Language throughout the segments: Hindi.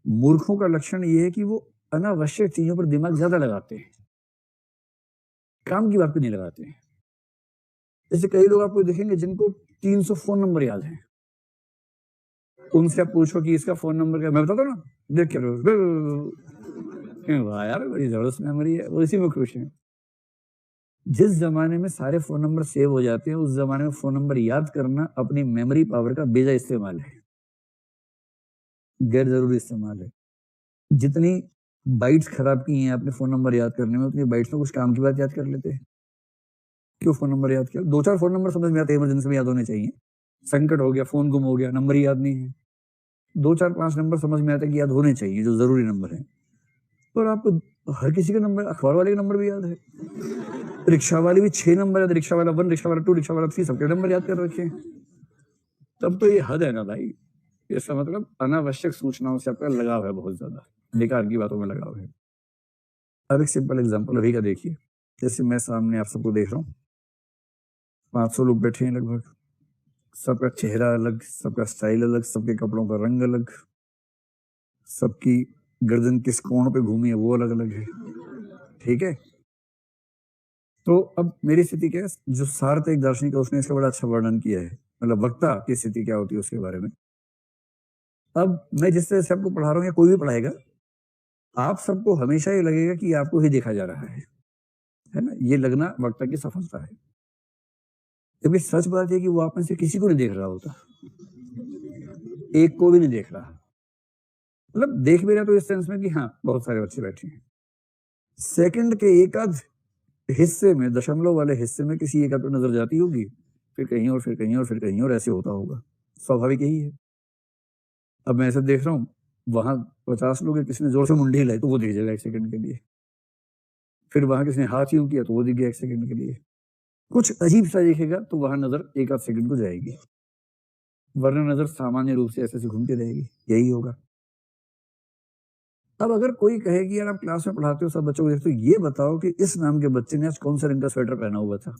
मूर्खों का लक्षण ये है कि वो अनावश्यक चीजों पर दिमाग ज्यादा लगाते हैं, काम की बात पे नहीं लगाते हैं। जैसे कई लोग आपको देखेंगे जिनको 300 फोन नंबर याद है, उनसे आप पूछो कि इसका फोन नंबर क्या, मैं बताता हूँ ना, देख के वाह यार बड़ी जबरदस्त मेमोरी है, वो इसी में खुश है। जिस जमाने में सारे फोन नंबर सेव हो जाते हैं, उस जमाने में फोन नंबर याद करना अपनी मेमोरी पावर का बेजा इस्तेमाल है, गैर जरूरी इस्तेमाल है। जितनी बाइट्स खराब की हैं आपने फोन नंबर याद करने में, उतनी बाइट्स में कुछ काम की बात याद कर लेते हैं। क्यों फोन नंबर याद किया? 2-4 फोन नंबर समझ में आते हैं, इमरजेंसी में याद होने चाहिए। संकट हो गया, फोन गुम हो गया, नंबर ही याद नहीं है, 2-4-5 नंबर समझ में आता है कि याद होने चाहिए, जो जरूरी नंबर है। पर आपको हर किसी का नंबर, अखबार वाले का नंबर भी याद है, रिक्शा वाले भी 6 नंबर याद, रिक्शा वाला 1, रिक्शा वाला 2, रिक्शा वाला 3, सबके नंबर याद कर रखे हैं। तब तो ये हद है ना भाई। इसका मतलब अनावश्यक सूचनाओं से आपका लगाव है, बहुत ज्यादा बेकार की बातों में लगाव है। अब एक सिंपल एग्जांपल अभी का देखिए, जैसे मैं सामने आप सबको देख रहा हूँ, 500 लोग बैठे हैं लगभग, सबका चेहरा अलग, सबका स्टाइल अलग, सबके कपड़ों का रंग अलग, सबकी गर्दन किस कोण पे घूमी है वो अलग अलग है, ठीक है। तो अब मेरी स्थिति क्या है, जो सार्थ एक दार्शनिक है उसने इसका बड़ा अच्छा वर्णन किया है, मतलब वक्ता की स्थिति क्या होती है उसके बारे में। अब मैं जिस तरह से आपको पढ़ा रहा हूँ या कोई भी पढ़ाएगा, आप सबको हमेशा ये लगेगा कि आपको ही देखा जा रहा है ना, ये लगना वक्ता की सफलता है। क्योंकि सच बात है कि वो आप में से किसी को नहीं देख रहा होता, एक को भी नहीं देख रहा, मतलब देख भी रहा तो इस सेंस में कि हाँ बहुत सारे बच्चे बैठे हैं, सेकंड के एक आध हिस्से में, दशमलव वाले हिस्से में किसी एक आध पर नजर जाती होगी, फिर कहीं और, फिर कहीं और, फिर कहीं और, ऐसे होता होगा, स्वाभाविक यही है। अब मैं ऐसे देख रहा हूँ, वहां 50 लोग हैं, किसी ने जोर से मुंडी हिलाई तो वो दिख जाएगा 1 सेकंड के लिए, फिर वहां किसी ने हाथ यूं किया तो वो दिख गया 1 सेकंड के लिए, कुछ अजीब सा दिखेगा तो वहां नजर 1 आध सेकंड को जाएगी, वरना नजर सामान्य रूप से ऐसे ऐसे घूमती रहेगी, यही होगा। अब अगर कोई कहे कि यार आप क्लास में पढ़ाते हो सब बच्चों को, तो ये बताओ कि इस नाम के बच्चे ने आज कौन सा रंग का स्वेटर पहना हुआ था,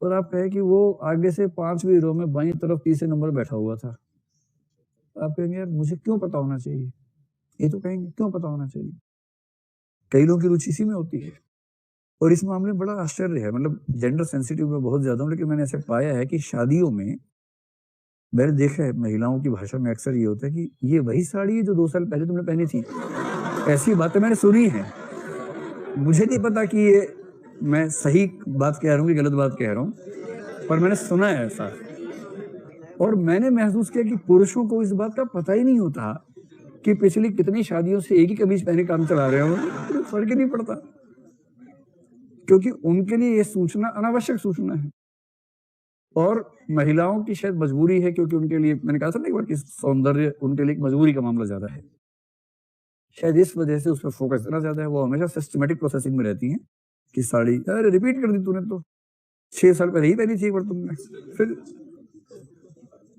और आप कहे कि वो आगे से 5वीं रो में बाईं तरफ तीसरे नंबर बैठा हुआ था, आप कहेंगे यार मुझे क्यों पता होना चाहिए, ये तो कहेंगे क्यों पता होना चाहिए। कई लोगों की रुचि इसी में होती है, और इस मामले में बड़ा आश्चर्य है, मतलब जेंडर सेंसिटिव में बहुत ज्यादा हूं, लेकिन मैंने ऐसे पाया है कि शादियों में मैंने देखा है, महिलाओं की भाषा में अक्सर ये होता है कि ये वही साड़ी है जो 2 साल पहले तुमने पहनी थी, ऐसी बातें मैंने सुनी है। मुझे नहीं पता कि ये मैं सही बात कह रहा हूँ कि गलत बात कह रहा हूँ, पर मैंने सुना है ऐसा, और मैंने महसूस किया कि पुरुषों को इस बात का पता ही नहीं होता कि पिछली कितनी शादियों से एक ही कमीज पहने काम चला रहे हो, फर्क ही नहीं पड़ता, क्योंकि उनके लिए ये सूचना अनावश्यक सूचना है, और महिलाओं की शायद मजबूरी है, क्योंकि उनके लिए, मैंने कहा था ना एक बार कि सौंदर्य उनके लिए एक मजबूरी का मामला ज्यादा है, शायद इस वजह से उस पर फोकस इतना ज्यादा है, वो हमेशा सिस्टमेटिक प्रोसेसिंग में रहती हैं कि साड़ी, अरे रिपीट कर दी तूने तो 6 साल पहले ही पहनी थी एक बार तुमने, फिर,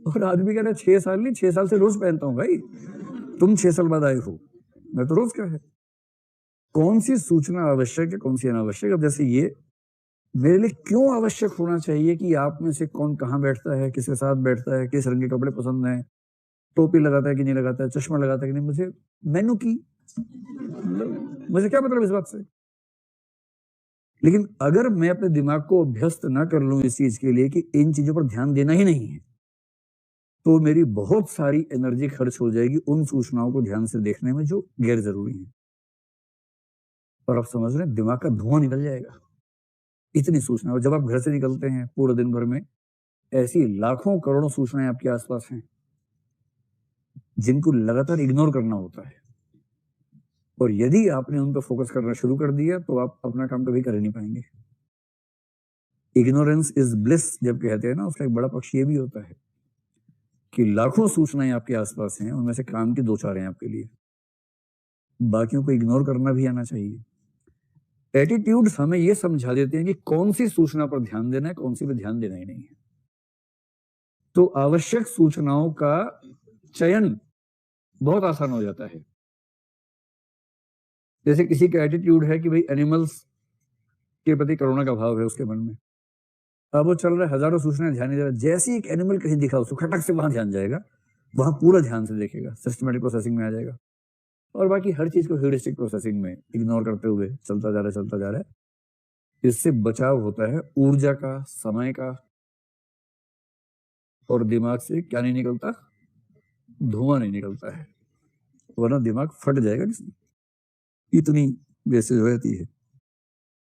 और आदमी कह रहा है 6 साल नहीं, 6 साल से रोज पहनता हूँ भाई, तुम 6 साल बाद आए हो, मैं तो रोज क्या है। कौन सी सूचना आवश्यक है, कौन सी अनावश्यक। अब जैसे ये मेरे लिए क्यों आवश्यक होना चाहिए कि आप में से कौन कहाँ बैठता है, किसके साथ बैठता है, किस रंग के कपड़े पसंद है, टोपी लगाता है कि नहीं लगाता है, चश्मा लगाता है कि नहीं, मुझे मैनू की, मतलब मुझे क्या मतलब इस बात से। लेकिन अगर मैं अपने दिमाग को अभ्यस्त ना कर लूं इस चीज के लिए कि इन चीजों पर ध्यान देना ही नहीं है, तो मेरी बहुत सारी एनर्जी खर्च हो जाएगी उन सूचनाओं को ध्यान से देखने में जो गैर जरूरी है, और आप समझ रहे हैं दिमाग का धुआं निकल जाएगा, इतनी सूचना। और जब आप घर से निकलते हैं पूरे दिन भर में ऐसी लाखों करोड़ों सूचनाएं आपके आसपास हैं जिनको लगातार इग्नोर करना होता है, और यदि आपने उन पर फोकस करना शुरू कर दिया तो आप अपना काम कभी कर ही नहीं पाएंगे। इग्नोरेंस इज ब्लिस जब कहते हैं ना, उसका एक बड़ा पक्ष ये भी होता है कि लाखों सूचनाएं आपके आसपास हैं, उनमें से काम की 2-4 हैं आपके लिए, बाकियों को इग्नोर करना भी आना चाहिए। एटीट्यूड्स हमें यह समझा देते हैं कि कौन सी सूचना पर ध्यान देना है, कौन सी पर ध्यान देना ही नहीं है। तो आवश्यक सूचनाओं का चयन बहुत आसान हो जाता है। जैसे किसी का एटीट्यूड है कि भाई एनिमल्स के प्रति करुणा का भाव है उसके मन में, अब वो चल रहा है, हजारों सूचनाएं ध्यान नहीं दे रहा, जैसे एक एनिमल कहीं दिखा उसको खटक से वहां ध्यान जाएगा, वहां पूरा ध्यान से देखेगा, सिस्टमेटिक प्रोसेसिंग में आ जाएगा। और बाकी हर चीज को ह्यूरिस्टिक प्रोसेसिंग में इग्नोर करते हुए चलता जा रहा है। इससे बचाव होता है ऊर्जा का, समय का, और दिमाग से क्या नहीं निकलता, धुआं नहीं निकलता है, वरना दिमाग फट जाएगा। इतनी वेस्टेज हो जाती है।